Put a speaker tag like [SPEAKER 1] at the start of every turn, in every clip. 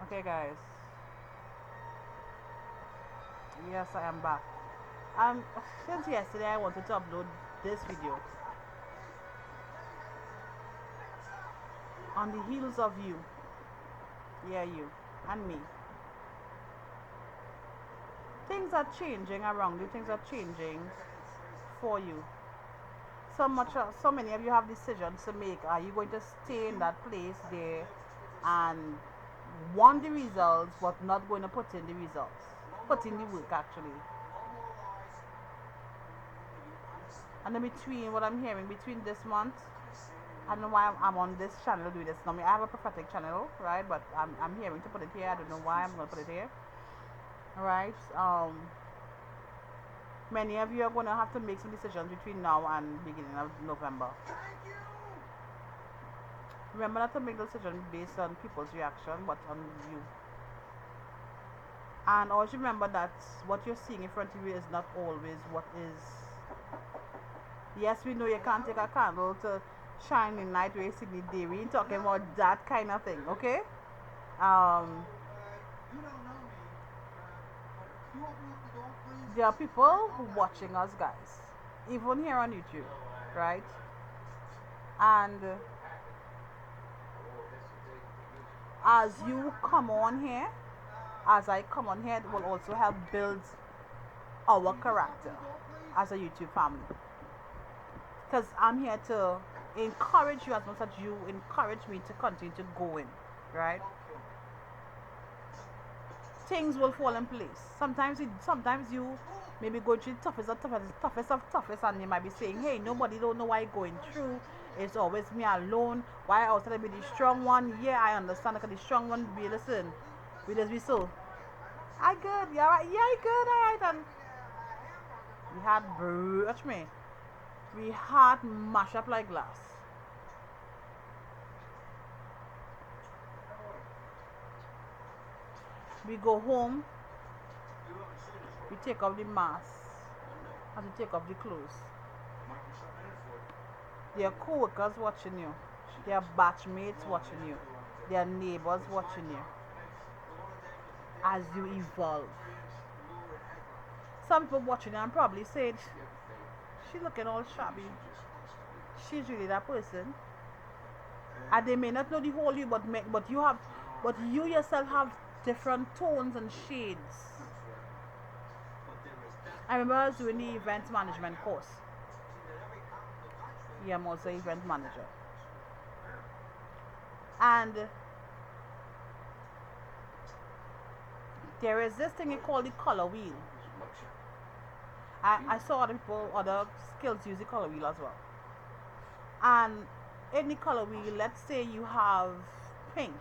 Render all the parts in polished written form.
[SPEAKER 1] Okay, guys. Yes, I am back. Um, since yesterday I wanted to upload this video on the heels of you. Yeah, you and me. Things are changing around you. Things are changing for you. So many of you have decisions to make. Are you going to stay in that place there and want the results, but not going to put in the results? Put in the work actually. And then between what I'm hearing between this month, I don't know why I'm on this channel doing this. Normally I have a prophetic channel, right? But I'm hearing to put it here. I don't know why I'm gonna put it here. Alright. Many of you are gonna have to make some decisions between now and beginning of November. Remember not to make decisions based on people's reaction, but on you. And always remember that what you're seeing in front of you is not always what is. Yes, we know you can't take a candle to shine in night where you see the day. We ain't talking about that kind of thing, okay? Um, there are people who watching us, guys, even here on YouTube, right? And as you come on here, as I come on here, it will also help build our character as a YouTube family. Because I'm here to encourage you as much as you encourage me to continue to go in, right? Things will fall in place. Sometimes you maybe go through toughest of toughest, and you might be saying, "Hey, nobody don't know why you're going through. It's always me alone. Why I was trying to be the strong one?" Yeah, I understand. Because the strong one be listen, we just be so. I good, yeah, right, yeah, I good, alright, and we had watch me. We had mash up like glass. We go home, we take off the mask, and we take off the clothes. Their co-workers watching you, their batchmates watching you, their neighbors watching you as you evolve. Some people watching you and probably said, "She looking all shabby. She's really that person." And they may not know the whole you, but you yourself have different tones and shades. I remember I was doing the event management course. Yeah, I'm also event manager. And there is this thing called the color wheel. I saw other people, other skills use the color wheel as well. And in the color wheel, let's say you have pink.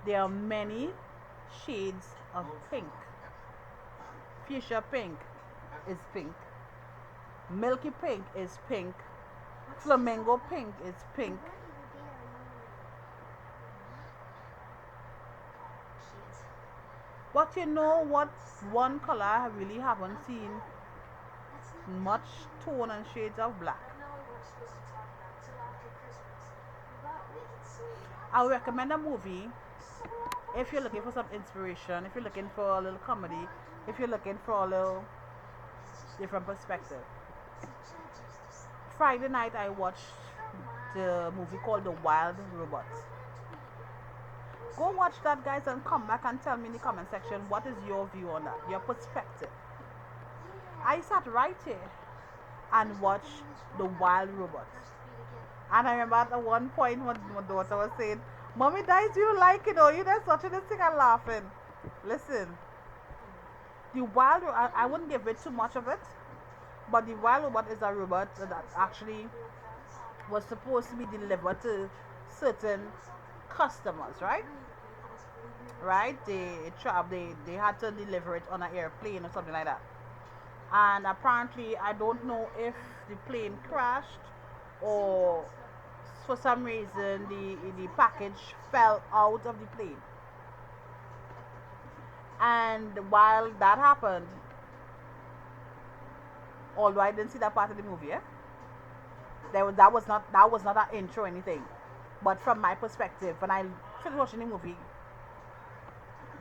[SPEAKER 1] There are many shades of pink. Fuchsia pink is pink. Milky pink is pink. Flamingo pink is pink. But you know what one color I really haven't seen much tone and shades of black. I would recommend a movie if you're looking for some inspiration, if you're looking for a little comedy, if you're looking for a little different perspective. Friday night I watched the movie called The Wild Robots. Go watch that, guys, and come back and tell me in the comment section what is your view on that, your perspective. I sat right here and watched The Wild Robots. And I remember at one point when my daughter was saying, "Mommy, guys, you like it, or you just watching this thing and laughing." Listen, the wild, I wouldn't give it too much of it, but the wild robot is a robot that actually was supposed to be delivered to certain customers, right? Right? They had to deliver it on an airplane or something like that. And apparently, I don't know if the plane crashed or for some reason the package fell out of the plane. And while that happened, although I didn't see that part of the movie, that was not an intro or anything. But from my perspective, when I finish watching the movie,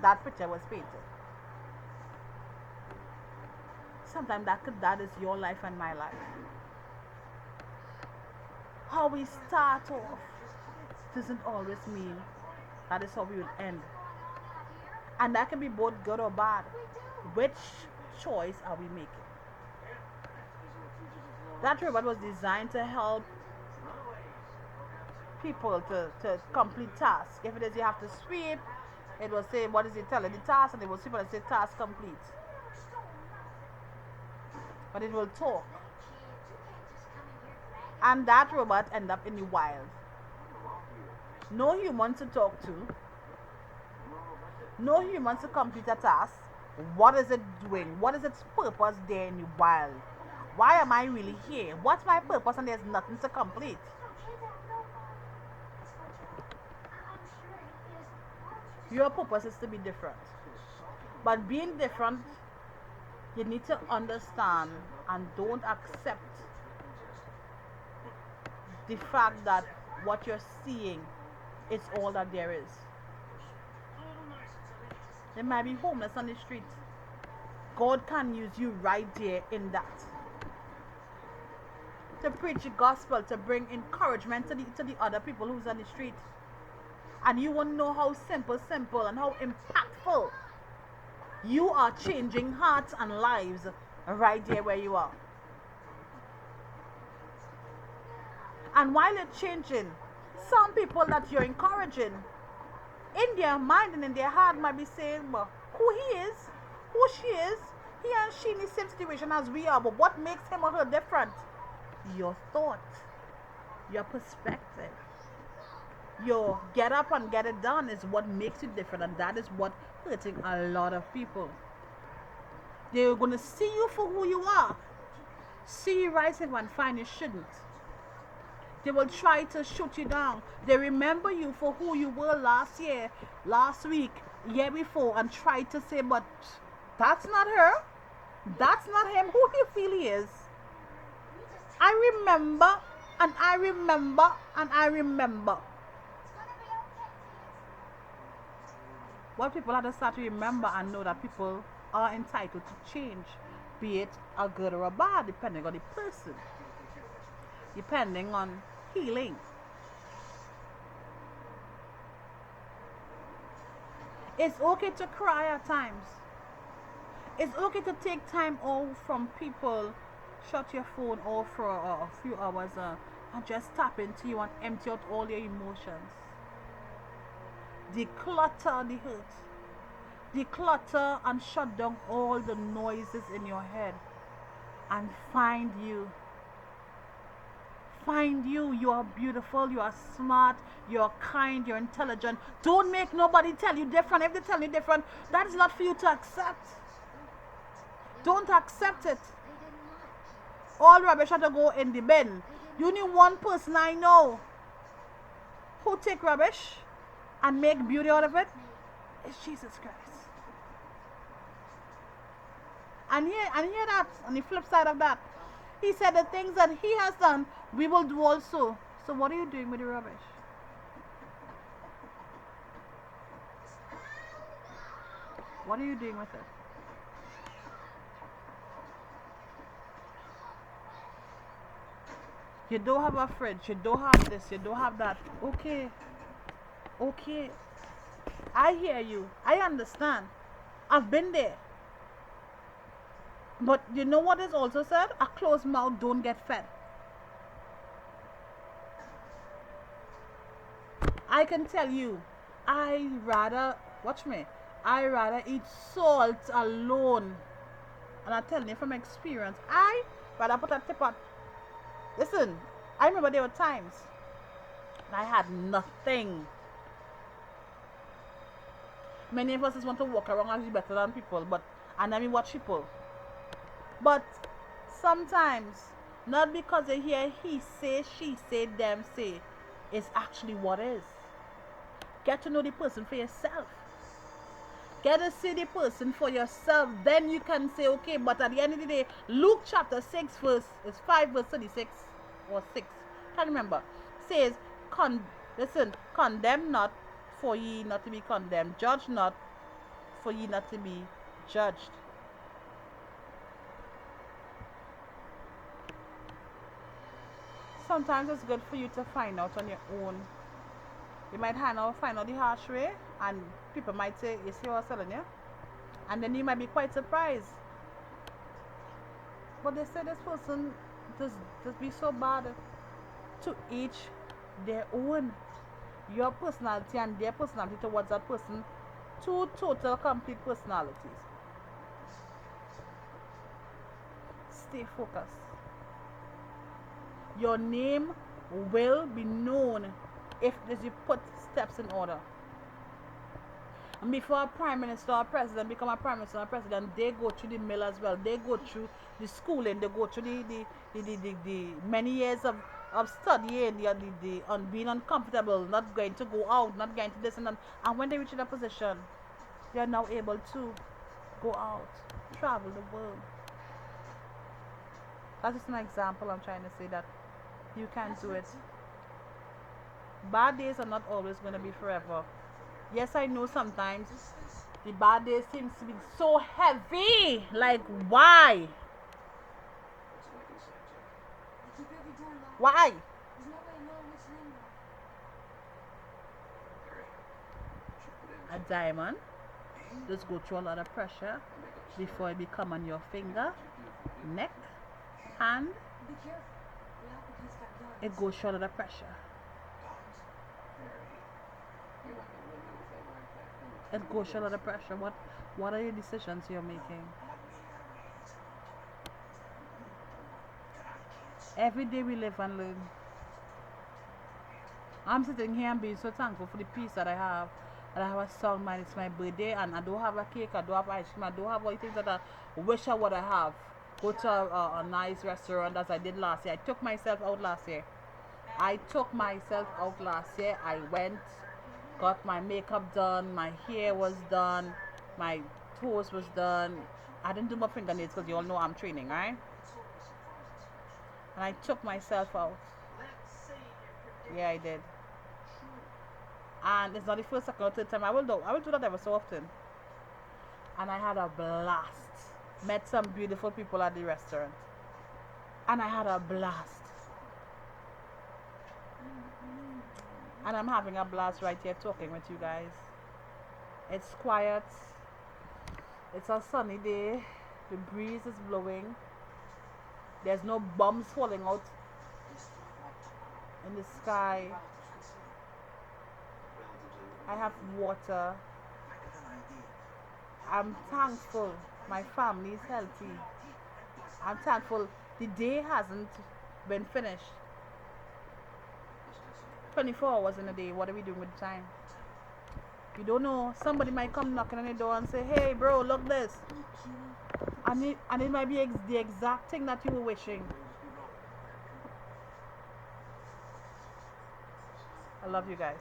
[SPEAKER 1] that picture was painted. Sometimes that is your life and my life. How we start off doesn't always mean that is how we will end. And that can be both good or bad. Which choice are we making? That robot was designed to help people to complete tasks. If it is you have to sweep, it will say what is it telling the task, and it will sweep and say task complete. But it will talk. And that robot end up in the wild. No human to talk to. No human to complete a task. What is it doing? What is its purpose there in the wild? Why am I really here? What's my purpose? And there's nothing to complete. Your purpose is to be different. But being different, you need to understand and don't accept the fact that what you're seeing is all that there is. There might be homeless on the street. God can use you right there in that. To preach the gospel, to bring encouragement to the other people who's on the street. And you won't know how simple and how impactful you are changing hearts and lives right there where you are. And while you're changing, some people that you're encouraging, in their mind and in their heart might be saying, well, who he is, who she is, he and she in the same situation as we are, but what makes him or her different? Your thought, your perspective, your get up and get it done is what makes you different, and that is what hurting a lot of people. They're going to see you for who you are, see you rising and find you shouldn't. They will try to shoot you down. They remember you for who you were last year, last week, year before, and try to say, but that's not her. That's not him. Who do you feel he is? I remember, and I remember, and I remember. What people have to start to remember and know that people are entitled to change, be it a good or a bad, depending on the person, depending on healing. It's okay to cry at times. It's okay to take time off from people. Shut your phone off for a few hours and just tap into you and empty out all your emotions. Declutter the hurt. Declutter and shut down all the noises in your head. And find you. Find you. You are beautiful. You are smart. You are kind. You're intelligent. Don't make nobody tell you different. If they tell you different, that is not for you to accept. Don't accept it. All rubbish have to go in the bin. You need one person I know who take rubbish and make beauty out of it. It's Jesus Christ. And hear that on the flip side of that. He said the things that he has done, we will do also. So what are you doing with the rubbish? What are you doing with it? You don't have a fridge, you don't have this, you don't have that. Okay. Okay. I hear you. I understand. I've been there. But you know what is also said? A closed mouth don't get fed. I can tell you, I rather eat salt alone. And I'm telling you from experience, I rather put a tip on. Listen, I remember there were times I had nothing. Many of us just want to walk around as better than people, and then we watch people. But sometimes, not because they hear he say, she say, them say, it's actually what is. Get to know the person for yourself. Get to see the person for yourself. Then you can say, okay, but at the end of the day, Luke chapter 6 verse 36 or 6. Can't remember. Says, condemn not, for ye not to be condemned. Judge not, for ye not to be judged. Sometimes it's good for you to find out on your own. You might find out the harsh way, and people might say, "You see what I'm telling you?" And then you might be quite surprised. But they say this person just be so bad. To each their own. Your personality and their personality towards that person, two total complete personalities. Stay focused. Your name will be known if you put steps in order. And before a prime minister or president become a prime minister or president, they go through the mill as well. They go through the schooling, they go through the many years of studying, on being uncomfortable, not going to go out, not going to this and that. And when they reach that position, they are now able to go out, travel the world. That's just an example. I'm trying to say that you can do it. Bad days are not always going to be forever. Yes, I know sometimes the bad days seems to be so heavy. Like, why? Why? A diamond just go through a lot of pressure before it become on your finger, neck, hand. It goes through a lot of pressure. It goes through a lot of pressure. What are your decisions you're making? Every day we live and learn. I'm sitting here and being so thankful for the peace that I have. That I have a sound mind. It's my birthday and I don't have a cake, I don't have ice cream, I don't have all the things that I wish I would have. Go to a nice restaurant as I did last year. I took myself out last year. I went, got my makeup done, my hair was done, my toes was done. I didn't do my fingernails because you all know I'm training, right? And I took myself out. Yeah, I did. And it's not the first, second, or third time. I will do that ever so often. And I had a blast. Met some beautiful people at the restaurant. And I had a blast. And I'm having a blast right here talking with you guys. It's quiet. It's a sunny day. The breeze is blowing. There's no bombs falling out in the sky. I have water. I'm thankful my family is healthy. I'm thankful the day hasn't been finished. 24 hours in a day. What are we doing with the time? You don't know. Somebody might come knocking on the door and say, "Hey bro, look this." And it might be the exact thing that you were wishing. I love you guys.